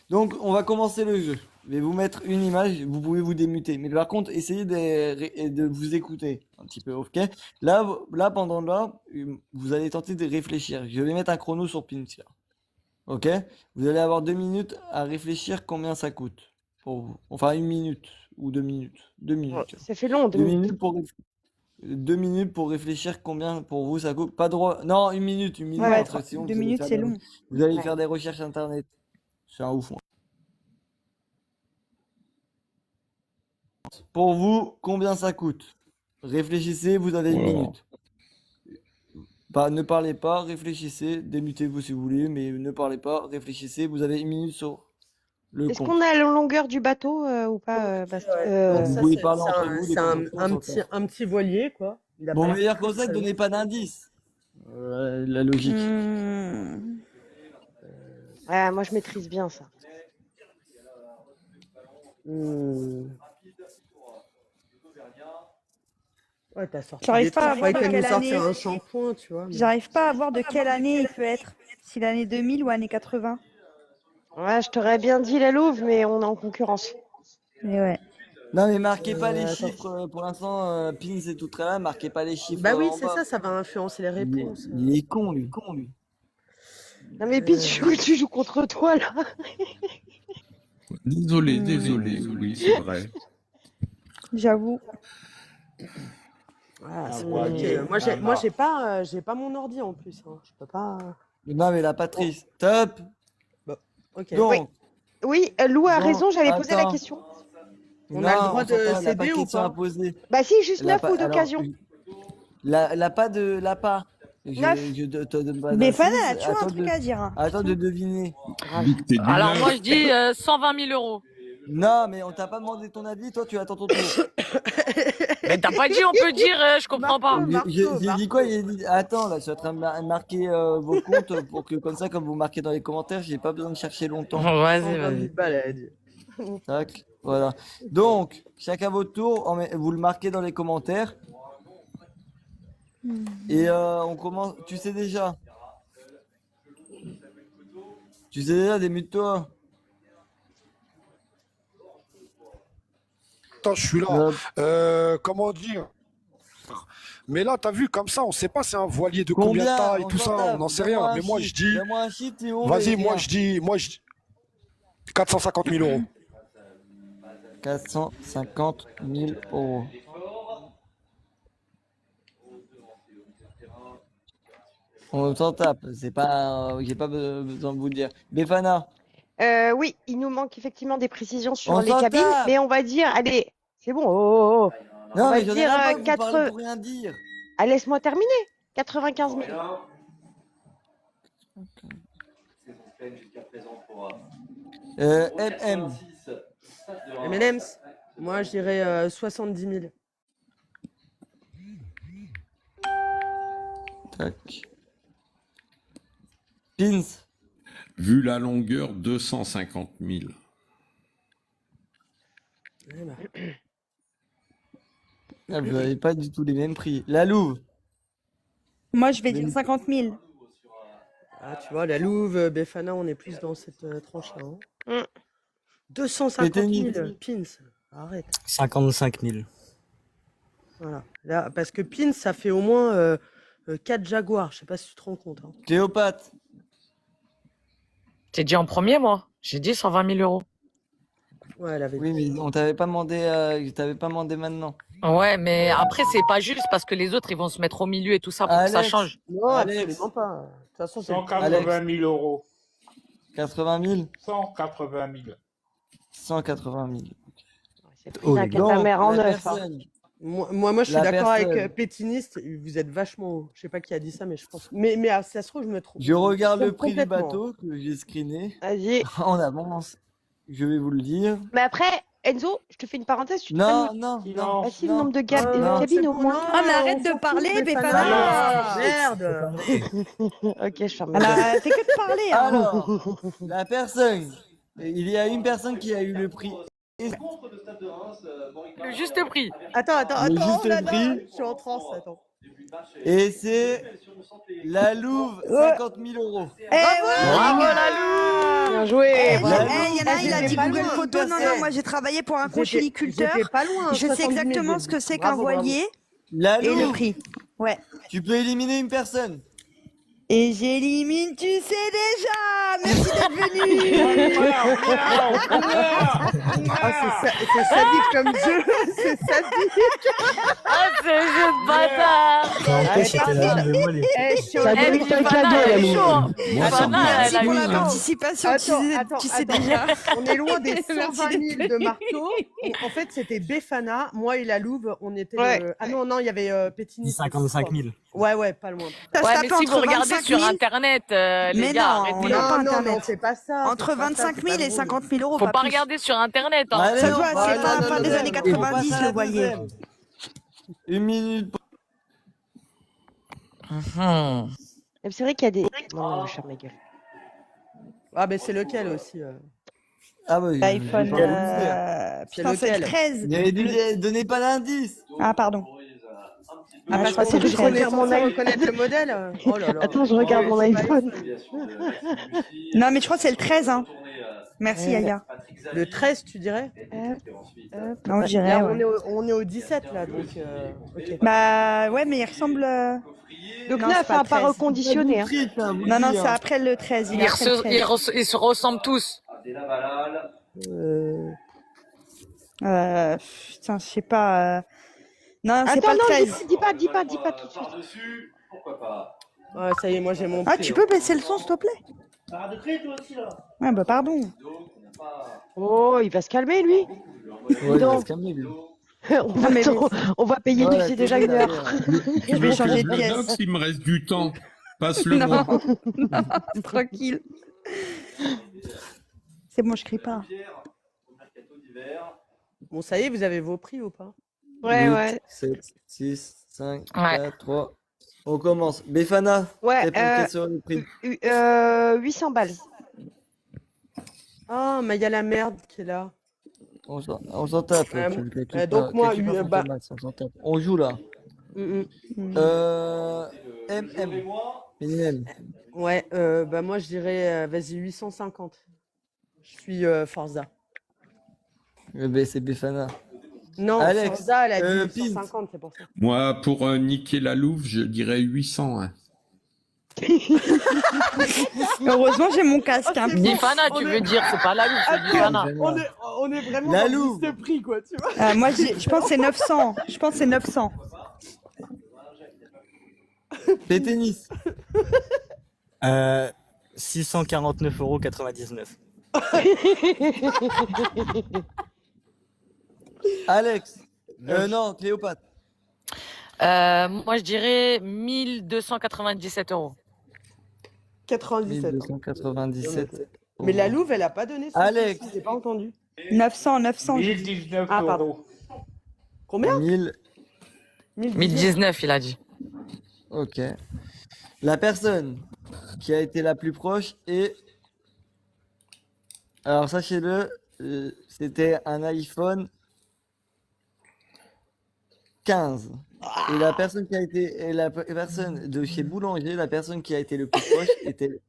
Donc, on va commencer le jeu. Je vais vous mettre une image, vous pouvez vous démuter. Mais par contre, essayez de vous écouter un petit peu, ok? Là, pendant là, vous allez tenter de réfléchir. Je vais mettre un chrono sur Pintia, ok? Vous allez avoir 2 minutes à réfléchir combien ça coûte pour vous. Enfin, 1 minute ou 2 minutes. Deux Oh, minutes. ça fait long, 2 Deux minutes. minutes pour, 2 minutes pour réfléchir combien pour vous ça coûte. Pas droit. Non, une minute, Ouais, entre sinon deux vous allez minutes, faire c'est long. vous allez Ouais. faire des recherches internet. C'est un ouf, moi. Pour vous, combien ça coûte? Réfléchissez, vous avez 1 minute. Ne parlez pas, réfléchissez, démutez-vous si vous voulez, mais ne parlez pas, réfléchissez, vous avez 1 minute sur le Est-ce compte. qu'on a la longueur du bateau ou pas, Bastien Donc Vous ça, pouvez c'est parler entre vous, les un petit voilier, quoi. Il a Bon, pas l'air meilleur très, conseil, très donnez long. pas d'indice. La logique. Ouais, moi, je maîtrise bien ça. Ouais, t'as sorti J'arrive des pas à trucs. voir Faudrait de qu'elle nous quelle sorte année. un shampoing, tu vois. mais- J'arrive pas à voir de quelle année il peut être. Si l'année 2000 ou année 80. Ouais, je t'aurais bien dit la Louve, mais on est en concurrence. Mais ouais. Non, mais marquez pas les attends. chiffres pour l'instant. Pins et tout très là, marquez pas les chiffres Bah oui, en c'est bas. ça va influencer les réponses. Il est con, lui. Non, mais puis tu joues contre toi, là. Désolé, oui, c'est vrai. J'avoue. Ah, c'est ouais, compliqué. mais- Moi, j'ai pas mon ordi en plus. Hein. Je peux pas. Non, mais la Patrice. Top. Ok. Donc, Oui, Lou a Donc, raison, j'allais poser la attends. question. On a le droit s'en de fout, elle a céder pas ou question pas à poser. Bah si, juste Elle a 9 pas- ou alors, d'occasion. La pas de la pas. Neuf. Je te donne pas Befana, d'indice, as-tu un attends truc à dire? Attends de deviner. Vic, t'es du Alors neuf. moi je dis 120 000 euros. Non, mais on t'a pas demandé ton avis, toi tu attends ton tour. Mais t'as pas dit on peut dire, je comprends pas. J'ai dit quoi? J'ai dit, attends, là, je suis en train de marquer vos comptes pour que, comme ça, comme vous marquez dans les commentaires, j'ai pas besoin de chercher longtemps. Vas-y, vas-y. Balade. Tac, voilà. Donc, chacun votre tour, vous le marquez dans les commentaires. Et on commence. Tu sais déjà, démute-toi. Attends, je suis là. Comment dire? Mais là, t'as vu, comme ça, on sait pas c'est un voilier de combien de taille, On tout s'en ça, tape. on n'en sait Donne-moi rien. un Mais moi, je chiffre. dis, Donne-moi un chiffre, Théo, vas-y, et moi, rien. je dis 450 000 euros. 450 000 euros. On s'en tape, c'est pas, j'ai pas besoin de vous le dire. Befana, Oui, il nous manque effectivement des précisions sur On les s'en cabines, tape. mais on va dire, allez, c'est bon. Oh. On non va mais j'en ai dire, rien pas, vous 4 parlez pour rien dire. Ah, laisse-moi terminer. 95 000. MM, M&M's. Moi, je dirais 70 000. tac. Pins, Vu la longueur, 250 000. ah, vous n'avez pas du tout les mêmes prix. La Louve, Moi, je vais dire 50 000. Ah, tu vois, la Louve, Befana, on est plus dans cette tranche-là. Hein. 250 Péténite. 000. Pins. Arrête. 55 000. Voilà. Là, parce que Pins, ça fait au moins 4 Jaguars. Je sais pas si tu te rends compte. Hein. Cléopâtre, T'es dit en premier moi. J'ai dit 120 000 euros. Ouais, elle avait oui mais on t'avait pas demandé, je t'avais pas demandé maintenant. Ouais, mais après c'est pas juste parce que les autres ils vont se mettre au milieu et tout ça pour que ça Alex. change. Non, Alex. absolument pas. De toute façon, c'est 180 000 euros. 80 000, 180 000. 180 000. C'est pris d'un Donc, catamère en la neuf. Hein. personne, Moi, je suis La d'accord avec personne. Pétiniste. Vous êtes vachement haut. Je sais pas qui a dit ça, mais je pense. Mais si ça se trouve, je me trompe. je regarde me le trompe prix du complètement. bateau que j'ai screené Vas-y. en avance. Je vais vous le dire. Mais après, Enzo, je te fais une parenthèse. Tu te Non, calmes. non, Non. Ah si, le non. nombre de non, cabines c'est au bon, moins. non, Ah, mais arrête on de s'en parler, fout, Befana. Merde. Ok, je ferme ma Elle gueule. a fait que de parler. Hein. Alors, la personne, il y a une personne qui a eu le prix. Le juste prix. Attends, Le juste oh là là, prix. je suis en transe, attends. Et c'est la Louve, 50 000 euros. Eh Bravo ouais, la loupe. Bien joué. Eh, bravo. il y en a, il a j'étais dit pas Google loin, Photo. Non, non, moi j'ai travaillé pour un conchyliculteur. J'étais pas loin. Je sais 70 000, exactement ce que c'est qu'un bravo, bravo. voilier La et le Louve, prix. Ouais. tu peux éliminer une personne. Et j'élimine, tu sais déjà. Merci d'être venu. Ah, c'est sadique comme jeu. C'est sadique. Ah, c'est un jeu de bâtard. Ça Eh, mérite un Bifana, cadeau, elle la est Louve. chaud. Moi, ça me Bifana, elle Merci a pour eu la un- participation. Tu sais déjà. On est loin des Merci 120 000 d'être de marteau. En fait, c'était Befana, moi et la Louve, on était Ouais. Ah non, il y avait Pétini. 55 000. Ouais, pas loin. Ça se Ouais, tape mais si entre vous regardez 25 sur 000. internet, les Mais gars, non, arrêtez. on n'a pas Non, Internet. c'est pas ça. Entre 25 000 et 50 000 euros. Faut pas plus. regarder sur internet. Hein. Allez, Ça on doit, passe c'est à fin, la fin des deuxième. années On passe 90, à la le voilier. deuxième. Une minute. Mhm. C'est vrai qu'il y a des. Non, non, je ferme ma gueule. Ah, mais c'est lequel aussi Ah bah, L'iPhone. C'est Putain, c'est le lequel 13. Donnez pas d'indice. Ah, pardon. Ah, je parce crois que que c'est tu le connais connais mon mon iPhone. reconnaître le modèle. Oh là là. Attends, je regarde mon iPhone. Non, mais je crois que c'est le 13. Hein. Merci, Yaya. Le 13, tu dirais Non, je dirais. Là, Ouais. on est au 17, là, donc... ok. Bah, ouais, mais il ressemble. Donc Non, là, c'est pas pas 13. reconditionné. Hein. Non, non, c'est après le 13. Il est après le 13. Ils se ressemblent tous. Putain, je sais pas. Non, c'est Attends, pas le non, 13. dis pas tout de suite. Ouais, ça y est, moi, j'ai mon Ah, prix. tu peux baisser le son, s'il te plaît? Ouais, bah, pardon. Oh, il va se calmer, lui. Ouais, Donc. il va se calmer, lui. On va payer Voilà, depuis déjà c'est une heure. Je vais changer de pièce. Blox, il me reste du temps. Passe-le Non, moi. non, tranquille. C'est bon, je crie pas. Bon, ça y est, vous avez vos prix ou pas? Ouais, 8, ouais. 7, 6, 5, Ouais. 4, 3. On commence. Befana, Ouais, quel sera le prix? 800 balles. Ah, mais il y a la merde qui est là. On s'en tape. donc moi, bah- on s'en tape. On joue là. Mm. MM. Ouais, bah moi, je dirais, vas-y, 850. Je suis Forza. C'est Befana. Non, Alex, Forza, elle a dit Pint. 850, c'est pour ça. Moi, pour niquer la Louve, je dirais 800. Hein. Heureusement, j'ai mon casque. Hein. Bifana, tu veux dire, c'est pas la loupe, c'est Bifana. On est vraiment La dans le Louve. juste prix, quoi, tu vois. Moi, je pense que c'est 900. Je pense que c'est 900. Péténis. 649,99 €. Alex. Non, Cléopâtre. Moi, je dirais 1297 €. 97. 1297. Mais la Louve, elle a pas donné son Alex. prix, j'ai pas entendu. 900, 900. 1019 Ah, pardon. euros. Combien 1000. 1019, il a dit. Ok. La personne qui a été la plus proche est. Alors, sachez-le, c'était un iPhone 15. Et la personne qui a été. Et la personne de chez Boulanger, la personne qui a été le plus proche était. Oh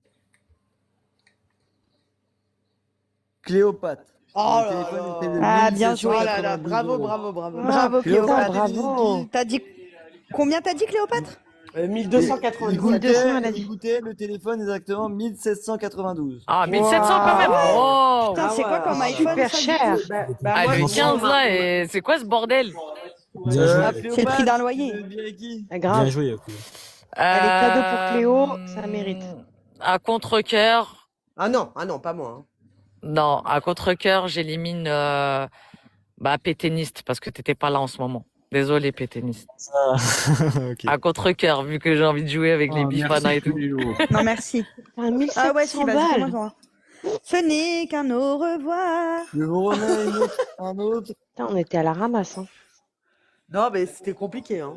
Cléopâtre. Le là téléphone là. était de Ah, bien joué. 1792 Oh là là, bravo, euros. bravo, bravo. Bravo, Cléopâtre, Cléopâtre. bravo. T'as dit. Combien t'as dit, Cléopâtre? 1297. Il goûtait le téléphone exactement 1792. Ah, 1700 quand même. Oh. Putain, c'est quoi comme ouais. iPhone? Super ça, cher. Ah, moi, le je 15 prends- là, et c'est quoi ce bordel? Bien joué. C'est le prix d'un loyer. Ah, Bien grave. joué, Yaku. Allez, cadeau pour Cléo, ça mérite. À contre-cœur, Ah non, pas moi. Hein. non, à contre-cœur, j'élimine Péténiste parce que t'étais pas là en ce moment. Désolé, Péténiste. Ok. À contre-cœur, vu que j'ai envie de jouer avec les Bifana et tout. Non, merci. Ah, 1700 Ah ouais, si, vas-y, balles. commence-moi. Ce n'est qu'un au revoir. Je vous remets un autre. Putain, on était à la ramasse. Hein. Non, mais c'était compliqué. Hein.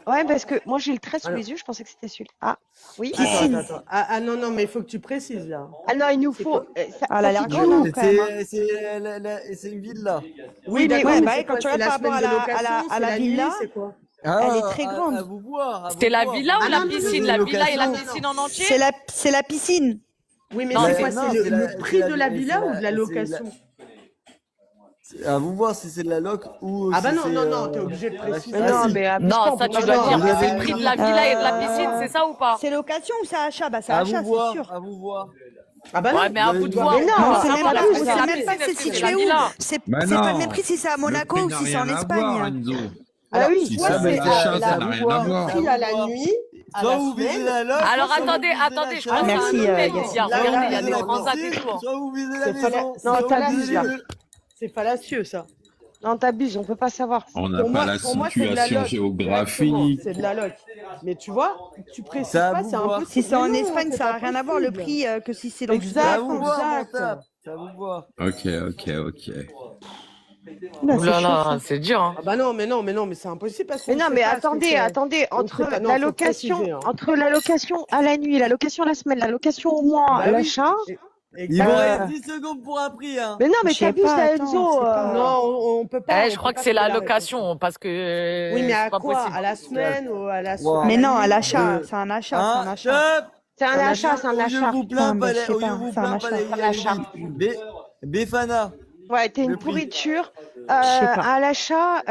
Ouais, parce que moi j'ai le 13 sous Alors. les yeux, je pensais que c'était celui-là. Ah, oui. Attends. Ah non, mais il faut que tu précises là. Ah non, il nous C'est faut. quoi Ah, elle a l'air fait grande, tout. quand même, hein. C'est une ville là. Oui, mais d'accord. ouais, mais bah, c'est quand quoi, tu c'est regardes par semaine rapport de à la location, c'est villa, nuit, c'est quoi? Elle est très grande. À vous voir. à C'était vous la voir. villa ou Ah la non, non, piscine? non, La non, villa et la non, piscine en entier? C'est la piscine. Oui, mais Non, c'est c'est- quoi? non, C'est c'est le la- prix c'est la- de la c'est villa la- ou de la c'est la- location? À vous voir si c'est de la loc ou Ah bah si non, c'est, non, non, t'es obligé de préciser. Mais non, si. mais abuse Non, pas, on ça peut tu pas dois savoir. dire Vous que c'est avez le prix de dit- la villa et de la piscine, c'est ça ou pas? C'est location ou c'est achat? Bah c'est À achat, vous c'est voir. sûr. À vous voir. Ah bah non. Ouais, mais à vous vous avez de dit- voir. Mais non, On c'est sait même même pas pas, plus, on ça. sait même pas c'est situé où. C'est Mais pas non. le même prix si c'est à Monaco Le ou prix si n'a c'est en rien à Espagne. voir, Enzo. Ah oui, Si soit ça c'est met l'achat, ça n'a vous rien à voir. voir. Prix à la nuit, à Soit la vous visez semaine. la loc. Alors soit vous attendez, visez attendez, la je chambre. pense à un Merci, hôtel, Yassine. les gars. Là, Regardez, là, il y a des la transats et piscine, tout. hein. soit vous visez la C'est pas la- maison. c'est soit vous fallacieux, visez là. les deux. C'est fallacieux, ça. Non, t'abuses, on peut pas savoir. On n'a Pour pas moi- la pour moi, c'est de la situation loc. géographique. C'est de la loc. Mais tu vois, tu précises Ça pas, vous c'est un voir. peu... Si c'est en Mais non, Espagne, c'est ça n'a pas rien à voir le possible. prix que si c'est dans le Exact. Ça vous voir, mon exact. tape. Ça vous voir. Ok, ok, ok. Bah, Ouh c'est là chaud, là, ça. c'est dur. Hein. Ah bah non, mais c'est impossible parce qu'on Mais non, sait mais pas ce que attendez, c'est. attendez, On entre sait pas, non, la faut location, préciser, hein. entre la location à la nuit, la location à la semaine, la location au mois, Bah oui. l'achat. Il vous Euh, reste 10 secondes pour un prix. Hein. Mais non, mais Je sais t'abuses, pas, là, attends, Enzo. c'est pas- Non, on peut pas. Eh, je crois que c'est la location parce que Oui, mais à c'est pas quoi? possible. À la semaine ou à la Wow. Mais non, à nuit? l'achat, Deux, c'est un achat, c'est un Un, achat. top. C'est un achat, c'est un Au lieu achat. vous plaint, mais pas je les- sais au lieu pas, vous c'est un plaint, pas achat. les- Un achat. Befana. Ouais, t'es Le une prix. pourriture. sais pas. À l'achat,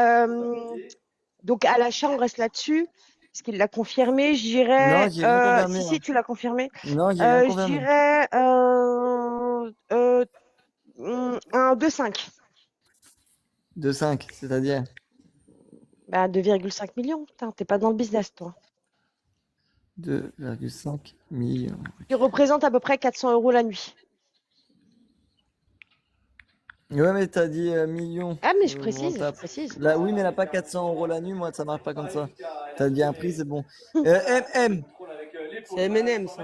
donc à l'achat, on reste là-dessus. Parce qu'il l'a confirmé, je dirais. Non, j'ai rien confirmé, Si, hein. tu l'as confirmé. Non, j'ai rien Je confirmé. dirais un 2,5. De 5, c'est-à-dire Bah, 2,5 millions. Putain, t'es pas dans le business, toi. 2,5 millions. Qui représente à peu près 400 € la nuit. Ouais, mais t'as dit millions. Ah, mais je Mon précise, tape. je précise. Là, oui, mais elle a pas 400 € la nuit, moi, ça marche pas comme ça. T'as dit un prix, c'est bon. MM. C'est M&M, ça.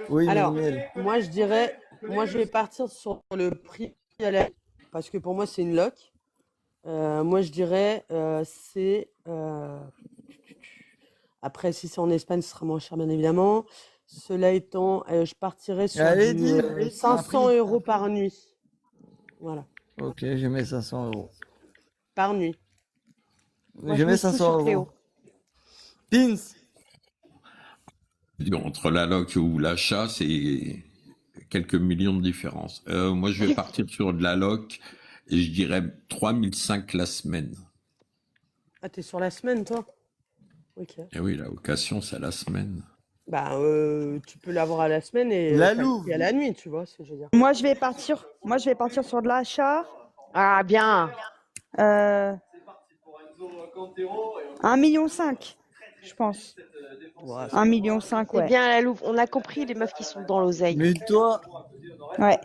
Oui, Alors, mais moi, je vais partir sur le prix à la... Parce que pour moi, c'est une loc. Moi, je dirais, c'est... Après, si c'est en Espagne, ce sera moins cher, bien évidemment. Cela étant, je partirais sur Allez, du, dis, allez, 500 un prix. € par nuit. Voilà, ok, je mets 500 €. par nuit. Moi, Je mets mise tout 500 sur €. Cléo. Pins. Entre la loc ou l'achat, c'est quelques millions de différence. Moi, je vais partir sur de la loc et je dirais 3005 la semaine. Ah, t'es sur la semaine, toi? Ok. Et oui, la location, c'est à la semaine. Bah, tu peux l'avoir à la semaine et La t'as le Louve. prix à la nuit, tu vois ce que je veux dire. Moi, je vais partir sur de l'achat. Ah, bien. 1,5 million, je pense. Ouais, 1,5 million, C'est ouais. bien la Louve. On a compris les meufs qui sont dans l'oseille. Mute-toi. Ouais.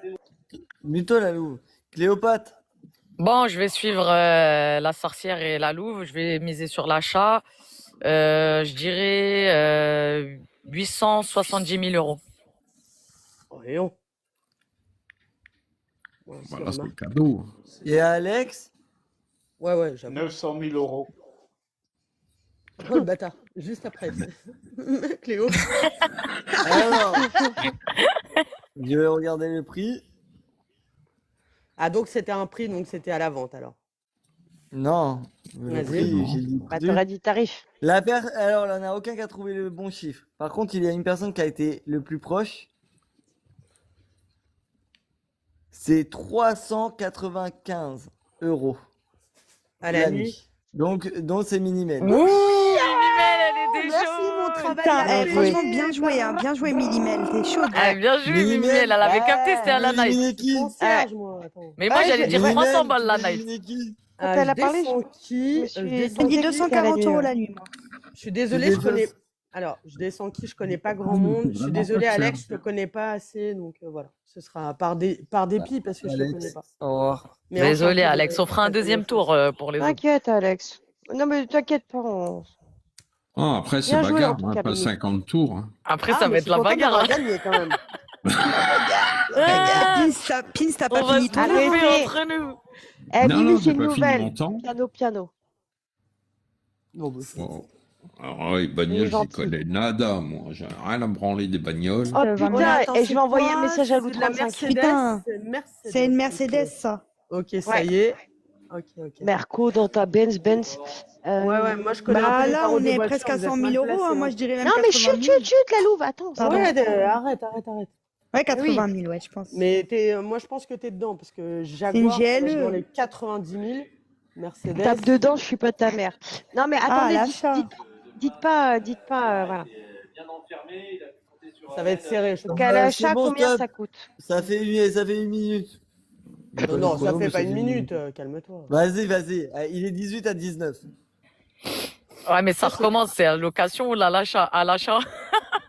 Mute-toi, la louve. Cléopâtre. Bon, je vais suivre la sorcière et la louve. Je vais miser sur l'achat. Je dirais 870 000 €. Voyons. Ouais, c'est Voilà, c'est le remarque. cadeau. Et Alex. Ouais, j'avoue. 900 000 €. Oh, le bâtard, juste après. Cléo. Alors. Je vais regarder le prix. Ah, donc c'était un prix, donc c'était à la vente alors. Non. Le Vas-y. prix, j'ai dit Bah, prix. t'aurais dit tarif. Alors, il n'y en a aucun qui a trouvé le bon chiffre. Par contre, il y a une personne qui a été le plus proche. C'est 395 € À la nuit. Donc c'est Minimel. Ouh, Mimel, elle était Merci, chaude. mon travail. Putain, bien fait. franchement, bien joué, hein. Bien joué, Millimel. T'es chaude. Ah, bien joué, Mimel. Mimel. Elle avait capté, c'était à la Vous éliminez night. qui Concierge, moi, attends. Mais moi, Ouais, j'allais je- dire Minimel, 300 balles la vous night. éliminez qui Quand elle a parlé, descends qui je me suis- je Elle descends dit C'était 240 qui, € la nuit, moi. Je suis désolée, Tu je connais. défauses. Alors, je descends qui, je connais pas grand monde. Je suis désolée, Alex, je te connais pas assez, donc voilà. Ce sera par dépit parce que je te Alex. connais pas. Au revoir. Mais Désolé, enchanté de- Alex. On fera un deuxième tour pour les autres. T'inquiète, Alex. Non, mais t'inquiète pas. Ah, après, c'est Bien joué, en bagarre, tout hein, cas, pas Mimi. 50 tours. Hein. Après, Ah, ça mais va je être suis la contente bagarre. d'avoir gagné quand même. Ah, Pins, t'as on pas va fini se ton Arrêtez. trouver tour. entre nous. Eh, Non, Mimi, non, c'est j'ai une pas fini nouvelle. mon temps. Piano. Non, bah, Oh. Alors, les Il est bagnoles, j'y gentil. connais nada, moi. J'ai rien à me branler des bagnoles. Oh Vraiment. putain, attends, et je c'est vais envoyer un quoi? message à Lou C'est de la 35. Mercedes. Putain. C'est Mercedes. C'est une Mercedes, ça. Ok, ça Ouais. y est. Ok. Merco dans ta Benz. Ouais, moi je connais un Bah peu les là, tarots on des est voitures, presque à vous êtes 100 mal 000 euros. placés, Hein. Moi, hein. je dirais même Non, mais 80 000. chut, la louve, attends. Ça Pardon. va. Ouais, arrête. Ouais, 80 000, ouais, je pense. Mais moi je pense que t'es dedans parce que une Jaguar, ça va être dans GLE. les 90 000. Mercedes. Tape dedans, je suis pas ta mère. Non, mais Ah, attendez, l'achat. dites pas, voilà. Ça va être serré, je pense. Donc à l'achat, c'est bon, combien stop. ça coûte? Ça fait une minute. Non, ça fait mais pas une minute, calme-toi. Vas-y. Il est 18 à 19. Ouais, mais ça recommence, c'est à location ou à l'achat?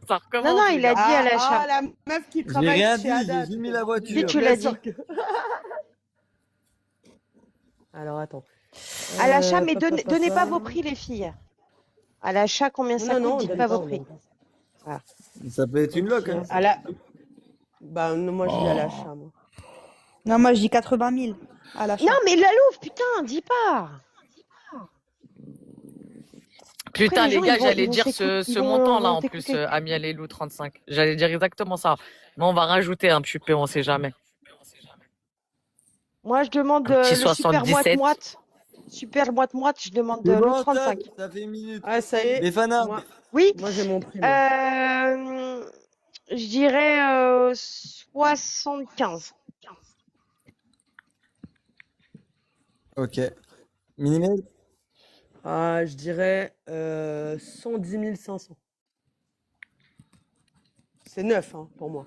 Ça recommence. Non, il a dit à l'achat. la meuf qui J'ai travaille rien chez dit, Haddad. j'ai juste mis la voiture. Si tu l'as dit. Alors attends. À l'achat, mais donnez pas vos prix, les filles. À l'achat, combien ça coûte? Dites pas vos prix. Ça peut être une loc. Hein. Bah non, moi je dis à l'achat, moi. Non, moi, je dis 80 000 à l'achat. Non, mais la louve, putain, dis pas. Putain, Après, les les gens, gars, ils vont- j'allais ils vont dire s'écouter- ce ils vont- montant-là vont en plus, t'écouter. Amiel et Lou 35. J'allais dire exactement ça. Mais on va rajouter un petit peu, on sait jamais. Moi, je demande Un petit le super 77. moite-moite. Super moite-moite, je demande C'est le bon, 35. stop, ça fait une minute. Ah, ça y est. Befana, Oui, Moi j'ai mon prix. moi. je dirais 75. ok. Minimail Ah, je dirais 110 500. C'est neuf hein, pour moi.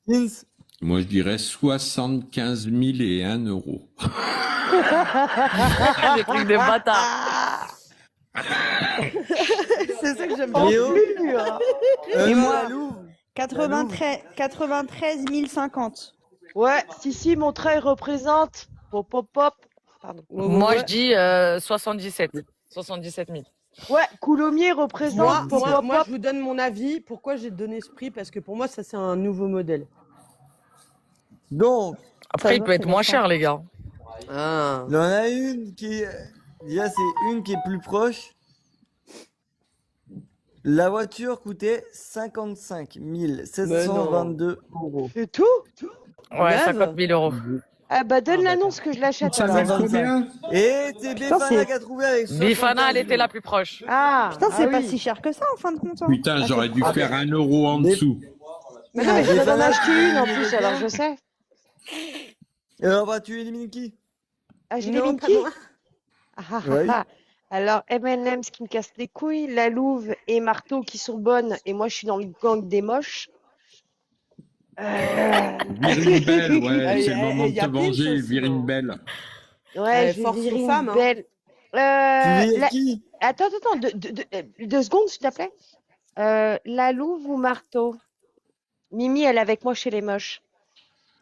Vince Moi, je dirais 75 001 euros. Le truc de bâtard. C'est ça que j'aime En bien. Léo plus, hein. Et non, moi la Louve 93 050. Ouais, si, mon trait représente. Pop. Pardon. Moi, je dis 77. 77 000. Ouais, Coulommier représente. Moi, je vous donne mon avis. Pourquoi j'ai donné ce prix? Parce que pour moi, ça, c'est un nouveau modèle. Donc, Après, il peut être moins cher, les gars. Ah. il y en a une qui. Déjà, c'est une qui est plus proche. La voiture coûtait 55 722 euros. C'est tout? Ouais, 50 000 euros. Ah bah donne l'annonce que je l'achète. Ça alors. fait combien? Et c'est Befana qui a trouvé avec Bifana, elle était la plus proche. Ah, Putain, c'est pas oui. si cher que ça en fin de compte. Hein. Putain, j'aurais dû faire 1 euro en dessous. Mais non, mais je viens d'en Befana, acheter une en plus, alors je sais. Et alors, bah, tu élimines qui? Ah, j'ai Non, les pas Minky. moi. Ouais. Alors, M&M's qui me casse les couilles, la Louve et Marteau qui sont bonnes, et moi je suis dans le gang des moches. Vire une belle, ouais, c'est le moment de y a te pire venger, chose, vire sinon. une belle. Ouais, je vais force aux virer une femmes, hein. belle. Tu vires La- qui? Attends, deux secondes, s'il te plaît. La Louve ou Marteau? Mimi, elle est avec moi chez les moches.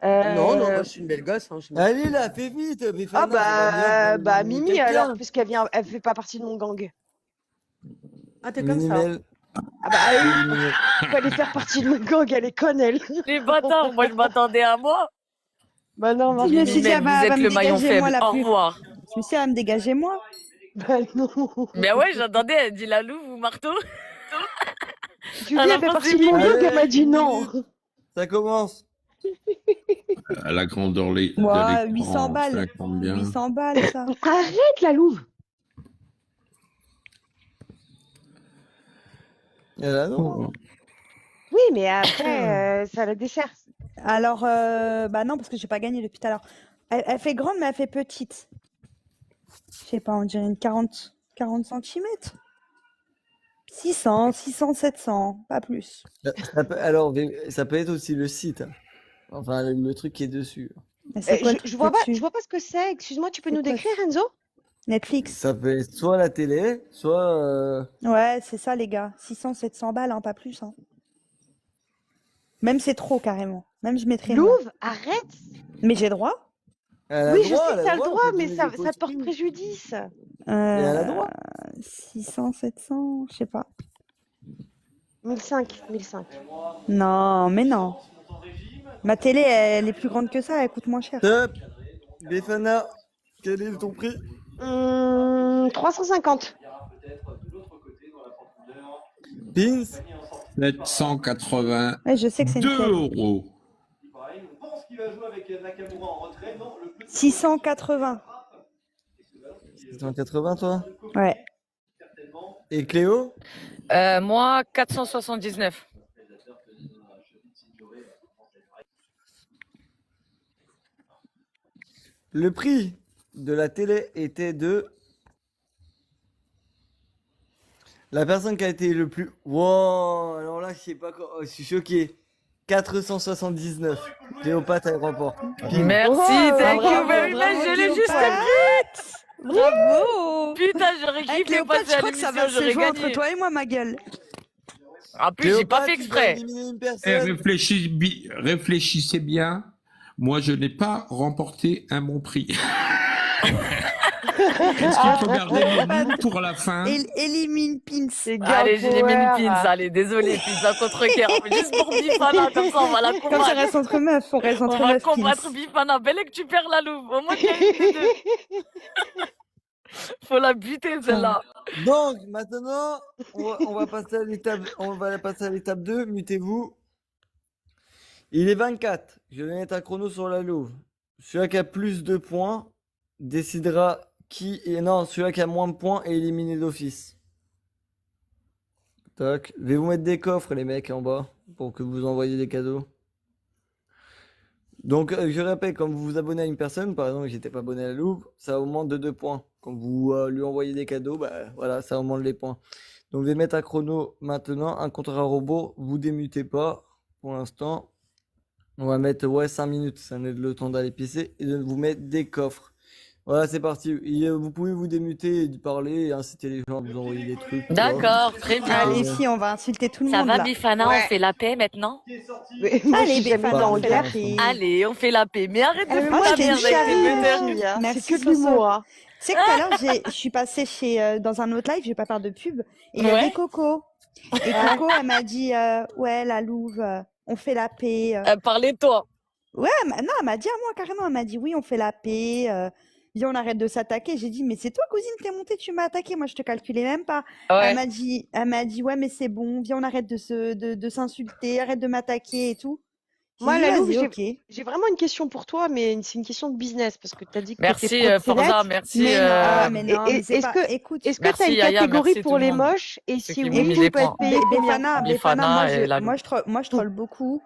Non, moi, je suis une belle gosse. Hein, Allez là, fais vite, Befana. Ah bah Mimi quelqu'un. alors, puisqu'elle vient, elle fait pas partie de mon gang. Ah, t'es comme ça. Minimail. Ah bah oui, faut aller faire partie de mon gang, elle est conne elle. Les bâtards, moi, je m'attendais à moi. Bah non, Je me suis dit, Mais elle vous va êtes me le maillon dégager moi faible. la Au plus. revoir. Je me suis dit, elle va me dégager moi. bah non. Mais ouais, j'entendais, elle dit la louve ou marteau. Tu dis, Alors, elle fait partie de mon Allez, gang, elle m'a dit non. Ça commence. À la grandeur de l'écran. Ouais, 800 balles. ça compte bien. 800 balles, ça. Arrête la Louve. Et là, non. Oui, mais après, ça la dessert. Alors, bah non, parce que j'ai pas gagné depuis tout à l'heure. Elle fait grande, mais elle fait petite. Je sais pas, on dirait une 40 cm. 600, 700, pas plus. Alors, ça peut être aussi le site. Hein. Enfin, le truc qui est dessus. Mais c'est quoi le Je truc vois pas, dessus je vois pas ce que c'est. Excuse-moi, tu peux C'est nous quoi décrire, Enzo? Netflix. Ça peut être soit la télé, soit. Ouais, c'est ça, les gars. 600, 700 balles, hein, pas plus. Hein. Même c'est trop, carrément. Même je mettrais moins. Louve, arrête. Mais j'ai droit. Elle a Oui, le je droit, sais elle que a t'as le droit, on peut mais donner ça des te porte costumes. préjudice. Et elle a le droit. 600, 700, je sais pas. 1005. Non, mais non. Ma télé, elle est plus grande que ça, elle coûte moins cher. Top. Befana, quel est ton prix? 350. Pins, 782 Ouais, je sais que c'est une télé. euros. qui va jouer avec Nakamura en retrait? Non, le petit. 680. 680, toi? Ouais. Et Cléo? Moi, 479. Le prix de la télé était de... La personne qui a été le plus... Wow, alors là, je sais pas quoi... oh, je suis choqué. 479. Cléopâtre aéroport. Merci, Oh, thank you bravo, very much. bravo, Je l'ai juste Cléopâtre. pris. Bravo. Putain, j'aurais Avec kiffé Cléopâtre, passer je à crois que ça l'émission, va se j'aurais jouer entre gagné. toi et moi, ma gueule. En plus, j'ai pas Cléopâtre, fait tu dois exprès. éliminer une Eh, personne. réfléchissez bien. Moi, je n'ai pas remporté un bon prix. Est-ce qu'il faut garder le goût pour la fin? Élimine Pins. C'est Allez, j'ai les mini Power. pins. Allez, désolé, pizza contre Kerr. Juste pour Bifana, comme ça, on va la Comme ça combattre. reste entre meufs, on reste On entre va meufs, combattre Pins. Bifana. Belle que tu perds la louve. Au moins, qu'il y a une des deux. Faut la buter, celle-là. Donc, maintenant, on va passer à l'étape 2. Mutez-vous. Il est 24. Je vais mettre un chrono sur la louve. Celui qui a plus de points décidera qui est... Non, celui qui a moins de points est éliminé d'office. Tac. Je vais vous mettre des coffres, les mecs, en bas, pour que vous envoyiez des cadeaux. Donc, je répète, quand vous vous abonnez à une personne, par exemple, j'étais pas abonné à la louve, ça augmente de 2 points. Quand vous lui envoyez des cadeaux, bah voilà, ça augmente les points. Donc, je vais mettre un chrono maintenant, un compteur à robot. Vous démutez pas pour l'instant. On va mettre 5 minutes, ça nous aide le temps d'aller pisser et de vous mettre des coffres. Voilà, c'est parti. Vous pouvez vous démuter et parler et inciter les gens à vous envoyer des trucs. tu vois. D'accord, très bien. Allez, si, on va insulter tout le Ça monde va, là. Bifana, Ouais. on fait la paix maintenant? Mais moi, je Allez, suis jamais Bifana, dans on le fait la guerre. paix. Allez, on fait la paix. Mais arrête de Eh, mais foutre moi, la je t'ai merde dit avec tes charrie, butters. fille, hein. Merci, C'est que de Soso. l'humour. Hein. Tu sais que tout à l'heure, je suis passée dans un autre live, je vais pas faire de pub, et il y Ouais. avait Coco. Et Coco, elle m'a dit, ouais, la louve, on fait la paix. Parlez-toi. Ouais, non, elle m'a dit à moi carrément, elle m'a dit, oui, on fait la paix, viens, on arrête de s'attaquer. J'ai dit, mais c'est toi, cousine, t'es montée, tu m'as attaqué, moi, je te calculais même pas. Ouais. Elle m'a dit, ouais, mais c'est bon, viens, on arrête de s'insulter, arrête de m'attaquer et tout. J'ai Moi, dit, la louve, vas-y, ok. j'ai vraiment une question pour toi, mais c'est une question de business parce que tu as dit que tu Merci, étais Forza, proxénète. merci. Mais non, mais Et- non, mais et- c'est est-ce pas... que- Écoute, Est-ce que tu as Merci, une Yaya, catégorie merci tout pour le les monde. moches? Et Ceux si qui m'ont oui, mis tu des peux être points. payé combien? Befana, Bifana et la louve. moi, je troll beaucoup.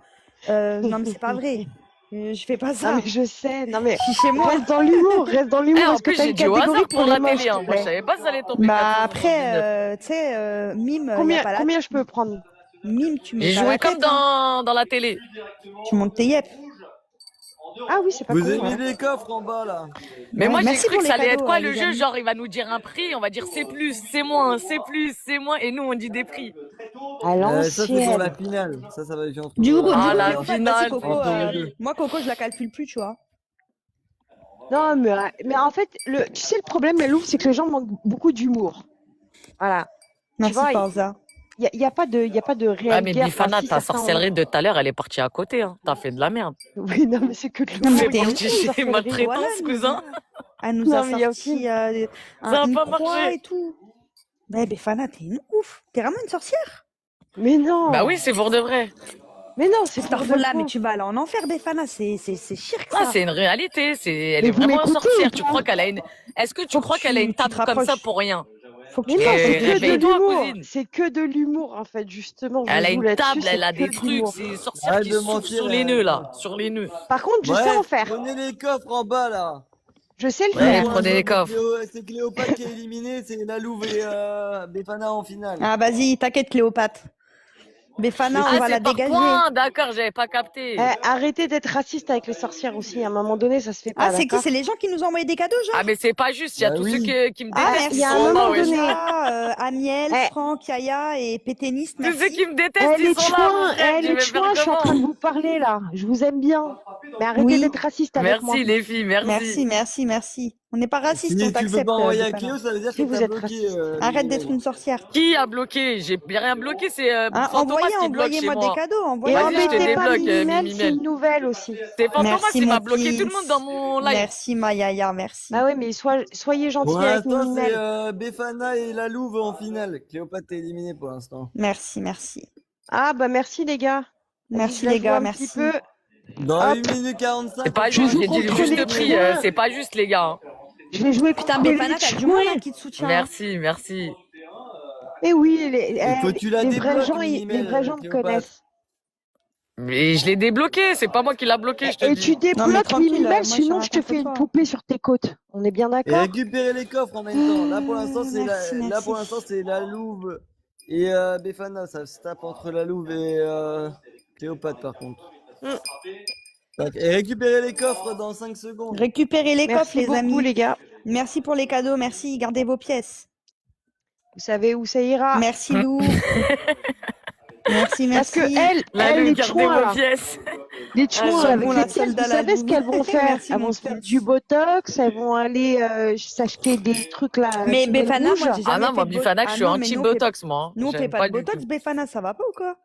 Non, mais c'est pas vrai. Je fais pas Non, ça. mais je sais. Non, mais Je suis chez moi. reste dans l'humour, reste dans Eh, l'humour. en Est-ce que plus, tu as j'ai une dit au catégorie hasard pour pour les la moches, télé. s'il Hein. te Moi, je plaît? savais pas que ça allait tomber Bah 479. après, tu sais, mime, y a pas la... Combien je peux prendre? Mime, tu mets J'ai pas joué la comme tête, hein. dans la télé. Tu montes tes yep. Ah oui, c'est pas Vous con. avez Ouais. mis les coffres en bas là. Mais Ouais, moi, j'ai merci cru pour que les ça allait être cadeaux, quoi le les jeu? amis. Genre, il va nous dire un prix, on va dire c'est plus, c'est moins, c'est plus, c'est moins, et nous, on dit des prix. À Ça, c'est pour la l'ancienne. finale. Ça va être entre... Du coup, Ah, la en fait, finale, vas-y, Coco, entre les deux. moi, Coco, je la calcule plus, tu vois. Non, mais en fait, tu sais, le problème, la louve, c'est que les gens manquent beaucoup d'humour. Voilà. Merci, vois, Forza. Il n'y a pas de Ah, réelle mais guerre. Bifana, Enfin, si, ta certains sorcellerie de tout à l'heure, elle est partie à côté. Hein. T'as fait de la merde. Oui, non, mais c'est que de Non, mais l'humour. t'es il y a une aucune J'ai sorcellerie. maltraitance, Voilà, cousin. Elle nous a Non, mais il y a sorti Ça va une pas croix marcher. et tout. Mais Befana, t'es une ouf. T'es vraiment une sorcière. Mais non. Bah oui, c'est pour de vrai. Mais non, c'est pas Starfall là, mais tu vas aller en enfer, Befana. C'est shirk, Ah, ça. c'est une réalité. Elle Mais est vous vraiment m'écoutez sorcière. ou Tu pas? crois qu'elle a une. Est-ce que tu Faut que crois qu'elle a tu une te table comme ça rapproches. pour rien? Faut que Mais tu non, te c'est rapproches. que de réveille-toi, l'humour. cousine. C'est que de l'humour, en fait, justement. Je Elle a joue une là-dessus, table, c'est elle a que des de trucs. l'humour. C'est une sorcière Arrête qui de souffle mentir. sur les nœuds, là. Sur les nœuds. Par contre, je sais en faire. Prenez les coffres en bas là. Je sais le Ouais, faire. prenez les coffres. C'est Cléopâtre qui est éliminé, c'est la Louve et Befana en finale. Ah, vas-y, t'inquiète, Cléopâtre. Befana, on Ah, va la c'est par dégager. point. D'accord, j'avais pas capté. Arrêtez d'être raciste avec les sorcières aussi. À un moment donné, ça se fait pas. Ah, c'est qui? d'accord. C'est les gens qui nous ont envoyé des cadeaux, genre? Ah, mais c'est pas juste. Il y a Bah tous oui. ceux qui me Ah, détestent merci. qui il y a sont un en bas, moment ouais. donné. Amiel, Eh. Franck, Yaya et Péténiste, Tous ceux merci. qui me détestent, ils Les sont là. mon chouins, frère. Je les vais faire chouins, je suis en train de comment? vous parler là. Je vous aime bien. Mais arrêtez Oui. d'être raciste avec moi. Merci, les filles, Merci, merci, merci. On n'est pas racistes, Si on tu peux t'accepte, pas envoyer à Befana. Cléo, ça veut dire Si que vous t'as êtes bloqué. raciste. Arrête d'être une sorcière. Qui a bloqué? J'ai rien bloqué, c'est Hein, Fantomas qui bloque chez envoyez-moi des moi. cadeaux. Et Envoyez Vas-y, je te embêtez pas débloque, Mimimel, Mimimel. c'est une nouvelle aussi. C'est Fantomas Merci, qui m'a mon bloqué tout le Prince. monde dans mon live. Merci, ma Yaya, merci. Ah ouais, mais soyez Pour gentils avec l'instant, Mimimel. c'est Befana et la Louve en finale. Cléopâtre est éliminée pour l'instant. Merci, merci. Ah bah merci les gars. Vas-y, Merci, je la les joue gars, un merci. petit peu. Dans Hop. 1 minute 45. C'est pas on juste, fera j'ai un dit le contre juste les prix, points. c'est pas juste, les gars. Je vais jouer Putain, contre Befana, les t'as du monde là chouins. qui te soutient. Merci, merci. Eh oui, Il faut que tu la les vrais débloques, gens, les Minimel, vrais gens me Cléopâtre. connaissent. Mais je l'ai débloqué, c'est pas moi qui l'a bloqué, je te Et dis. tu Non, mais débloques tranquille, Minimel, moi, sinon j'ai je te rien fais une contre toi. poupée sur tes côtes. On est bien Et d'accord? récupérer les coffres en même temps. Là pour l'instant c'est Merci, là pour merci. l'instant c'est la Louve et Befana. Ça se tape entre la Louve et Cléopâtre par contre. Mm. Tac. Et récupérer les coffres dans 5 secondes. Récupérez les coffres, Merci les beaucoup, amis. les gars. Merci pour les cadeaux, merci. Gardez vos pièces. Vous savez où ça ira. Merci, Lou. Merci, Parce que merci. La elles, Lou, les gardez chouins, vos là, pièces. les chouins c'est avec bon, les la pièces, solde vous à la savez ce Lou. qu'elles vont faire? Merci, Elles mon vont se faire fils. du botox, elles vont aller s'acheter des trucs là. Mais qui donnent Befana, rouge. moi, j'ai Ah jamais non, fait moi, de Bifanac, je suis Ah non, mais nous, on fait- anti-botox, moi. Nous, on fait J'aime pas de du botox, tout. Befana, ça va pas ou quoi?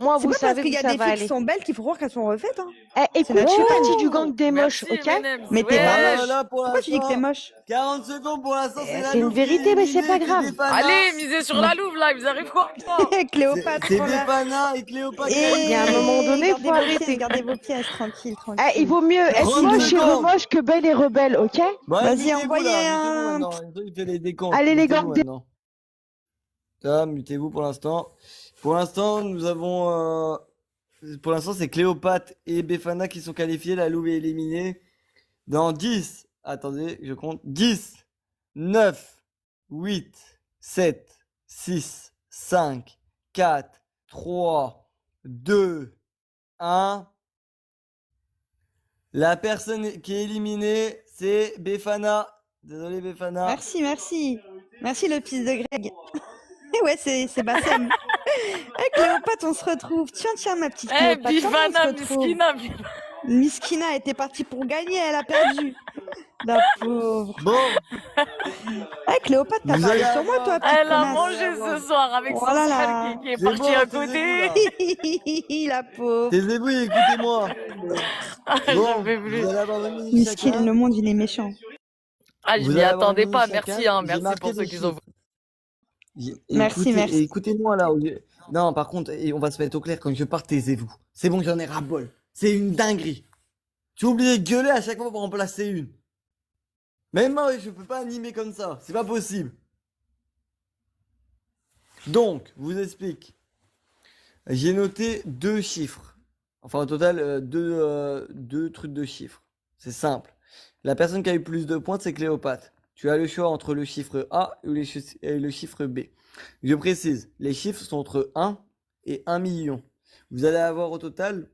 Moi, C'est vous pas parce savez qu'il où y a ça des va filles qui aller. sont belles qu'il faut croire qu'elles sont refaites. Hein. Eh, écoute, C'est je fais naturel. partie du gang des moches, Merci, ok? M&M's. Mais t'es pas Ouais. moche. Là pour Pourquoi tu dis que t'es l'instant moche? 40 secondes pour l'instant c'est la C'est une Louve qui est vérité, mais c'est éliminée, pas grave. Befana. Allez, misez sur la Louve, là, ils arrivent quoi, putain. Cléopâtre, C'est voilà. Befana et Cléopâtre. Il y a un moment donné, gardez faut vos arrêter. pièces, gardez vos pièces, tranquille, tranquille. Eh, il vaut mieux être 30 moche et secondes. remoche que belle et rebelle, ok? Bon, Vas-y, mutez-vous, envoyez là, mutez-vous un- maintenant. Il fait les décomptes. Allez, les Mutez-vous gars, maintenant. Ça, mutez-vous pour l'instant. Pour l'instant, nous avons. Pour l'instant, c'est Cléopâtre et Befana qui sont qualifiés. La Louve est éliminée. Dans 10. Attendez, je compte. 10, 9, 8, 7, 6, 5, 4, 3, 2, 1. La personne qui est éliminée, c'est Befana. Désolé, Befana. Merci, merci. Merci, le fils de Greg. Ouais, c'est Bassem. Eh, Cléopâtre, on se retrouve. Tiens, ma petite Eh, Cléopâtre. comment on Bifana, se retrouve Miskina, Bifana. Miskina était partie pour gagner, elle a perdu. La pauvre. Bon, Eh, Cléopâtre, t'as Vous parlé allez sur moi, toi, avoir- petite Elle a connasse. mangé ce soir avec son Oh là frère là. qui est C'est parti bon, à taisez-vous, côté. là. La pauvre. Taisez-vous et écoutez-moi. Bon, J'en peux plus. vous allez avoir une minute Miskin, chacun. le monde, il est méchant. Ah, je Vous m'y allez avoir attendais une pas. minute Merci, chacun. hein. J'ai Merci marqué pour ceux des qui ont. chiffres. Merci, Écoutez, merci. écoutez-moi là. Non, par contre, on va se mettre au clair. Quand je pars, taisez-vous. C'est bon, j'en ai ras-le-bol. C'est une dinguerie. Tu as oublié de gueuler à chaque fois pour en placer une. Même moi, je peux pas animer comme ça. C'est pas possible. Donc, je vous explique. J'ai noté 2 chiffres. Enfin, au total, deux trucs de chiffres. C'est simple. La personne qui a eu plus de points, c'est Cléopâtre. Tu as le choix entre le chiffre A ou le chiffre B. Je précise, les chiffres sont entre 1 et 1 million. Vous allez avoir au total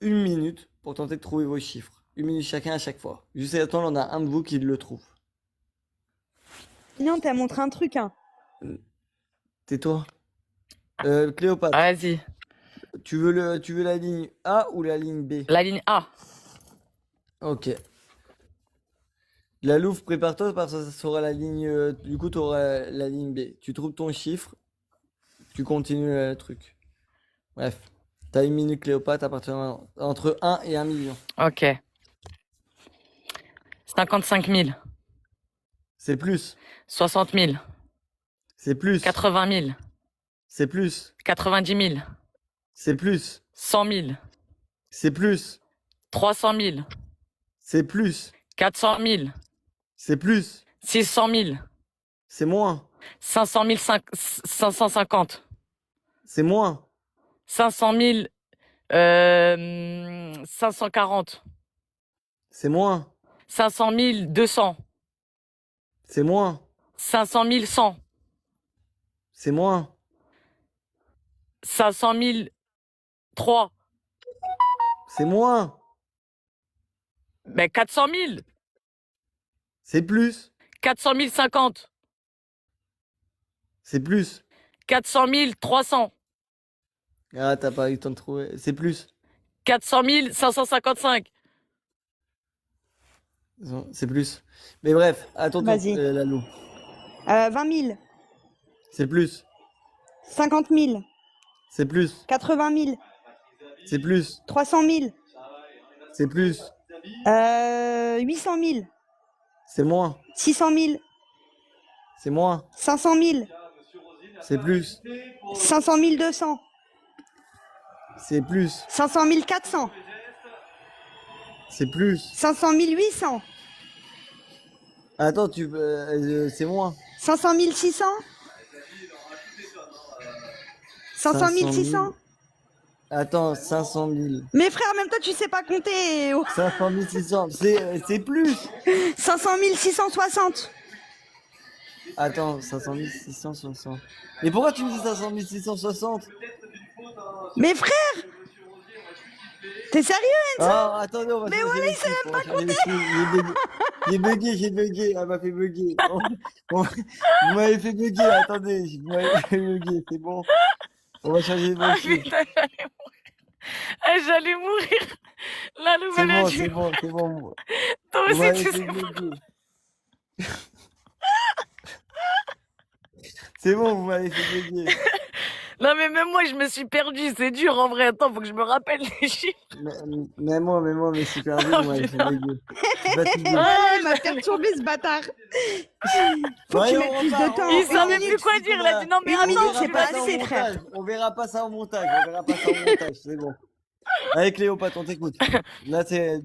1 minute pour tenter de trouver vos chiffres. 1 minute chacun à chaque fois. Jusqu'à temps, on a un de vous qui le trouve. Non, t'as montré un truc, hein. Tais-toi. Cléopâtre, Vas-y. tu veux la ligne A ou la ligne B? La ligne A. Ok. La Louve, prépare-toi parce que ça sera la ligne. Du coup, tu auras la ligne B. Tu trouves ton chiffre, tu continues le truc. Bref. T'as 1 minute, Cléopâtre, à partir de maintenant. Entre 1 et 1 million. Ok. 55 000. C'est plus. 60 000. C'est plus. 80 000. C'est plus. 90 000. C'est plus. 100 000. C'est plus. 300 000. C'est plus. 400 000. C'est plus. 600 000. C'est moins. 500 000. 550. C'est moins. 500 000. 540. C'est moins. 500 000. 200. C'est moins. 500 000. 100. C'est moins. 500 000. 3. C'est moins. Ben 400 000. C'est plus. 400 000. 50. C'est plus. 400 000. 300. Ah, t'as pas eu le temps de trouver. C'est plus. 400 000. 555. Non, c'est plus. Mais bref, à ton tour, Vas-y. la Louve. 20 000. C'est plus. 50 000. C'est plus. 80 000. C'est plus. 300 000. C'est plus. 800 000. C'est moins. 600 000. C'est moins. 500 000. C'est plus. 500 200. C'est plus. 500 400. C'est plus. 500 800. Attends, c'est moins. 500 600. 500 500 600. 000. Attends, 500 000. Mais frère, même toi, tu sais pas compter. 500 600. C'est plus. 500 660. Attends, 500 660. Mais pourquoi tu me dis 500 660? Mais frère, t'es sérieux? Ah, attendez, on va Mais changer voilà, les il sait chiffres, même on va changer les chiffres. J'ai bugué, elle m'a fait bugger. Vous m'avez fait bugger, attendez, vous m'avez fait bugger, c'est bon. On va changer vos Ah chiffres. putain, j'allais mourir. La C'est nouvelle bon, a dit. c'est bon, c'est bon. Toi Vous aussi, m'avez tu fait sais pas. bugger. C'est bon, vous m'avez fait bugger. Non, mais même moi, je me suis perdue. C'est dur en vrai. Attends, faut que je me rappelle les chiffres. Mais moi, mais c'est perdu, vous m'avez fait bugger. Je suis fatigué. Ah, il m'a perturbé ce bâtard. Faut Ouais, qu'il on mette plus repart, de temps. Il on savait repart. plus quoi dire. Il a dit non, mais Une attends, minute, je c'est vais pas pas- assez, frère. On verra pas ça au montage, on verra pas ça au montage, c'est bon. Allez Cléopâtre, on t'écoute. Là c'est...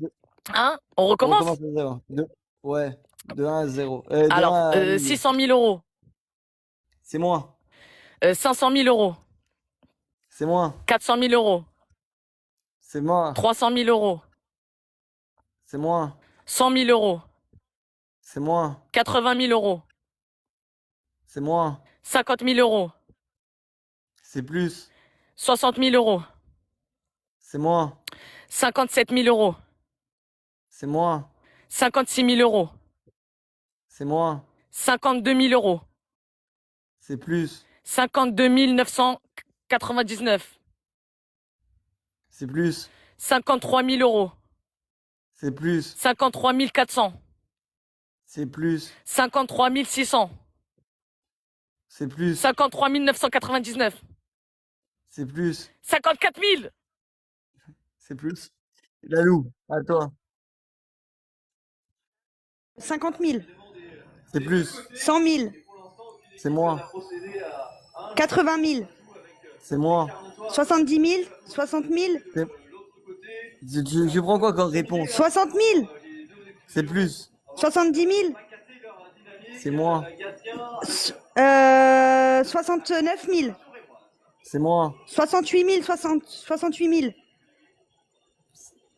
Hein? On On recommence? recommence à 0. Ouais, de 1 à 0. De Alors, 1 à 600 000 euros. C'est moins, 500 000 euros. c'est moins, 400 000 euros. c'est moins, 300 000 euros. c'est moins, 100 000 euros. c'est moins, 80 000 euros. c'est moins, 50 000 euros. c'est plus, 60 000 euros. c'est moins, 57 000 euros. c'est moins, 56 000 euros. c'est moins, 52 000 euros. c'est plus, 52 999. c'est plus, 53 000 euros. c'est plus, 53 400. c'est plus, 53 600. c'est plus, 53 999. c'est plus, 54 000. c'est plus. Lalou, à toi, 50 000. c'est plus, 100 000. c'est moins, 80 000. c'est moins. 70 000. 60 000. Je prends quoi comme réponse? 60 000. C'est plus, 70 000. c'est moins, 69 000. c'est moins, 68 000. 68 000.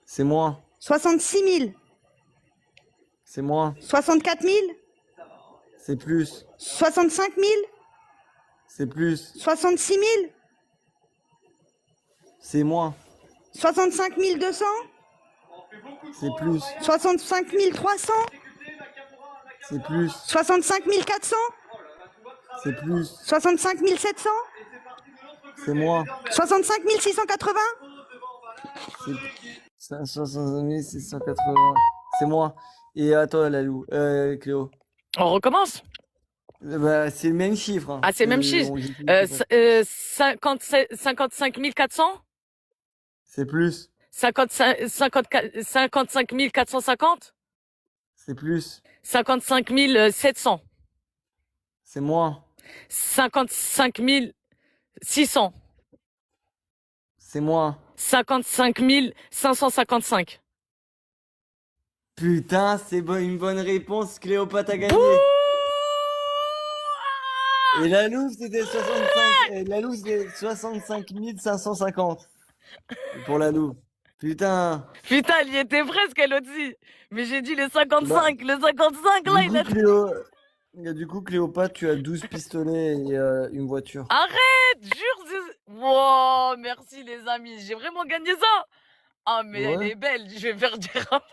c'est moins, 66 000. c'est moins, 64 000. c'est plus, 65 000. c'est plus, 66 000. c'est moins, 65 200. c'est plus, 65 300. c'est plus, 65 400. c'est plus, 65 700. c'est moins, 65 680. c'est 560 680, c'est moins. Et à toi, Lalou, Cléo. On recommence? Bah, c'est le même chiffre. Hein. Ah, c'est le même chiffre. 55 400. C'est plus, 55 450. c'est plus, 55 700. c'est moins, 55 600. c'est moins. 55 555. Putain, c'est une bonne réponse, Cléopâtre a gagné. Et Lalou, c'était 65 550. Pour Lalou. Putain. Putain, elle y était presque, elle aussi. Mais j'ai dit les 55. Le 55, là, il a... Du coup, Cléopâtre, tu as 12 pistolets et une voiture. Arrête, jure. Wow, merci les amis. J'ai vraiment gagné ça. Ah, mais Ouais. elle est belle. Je vais faire du rap.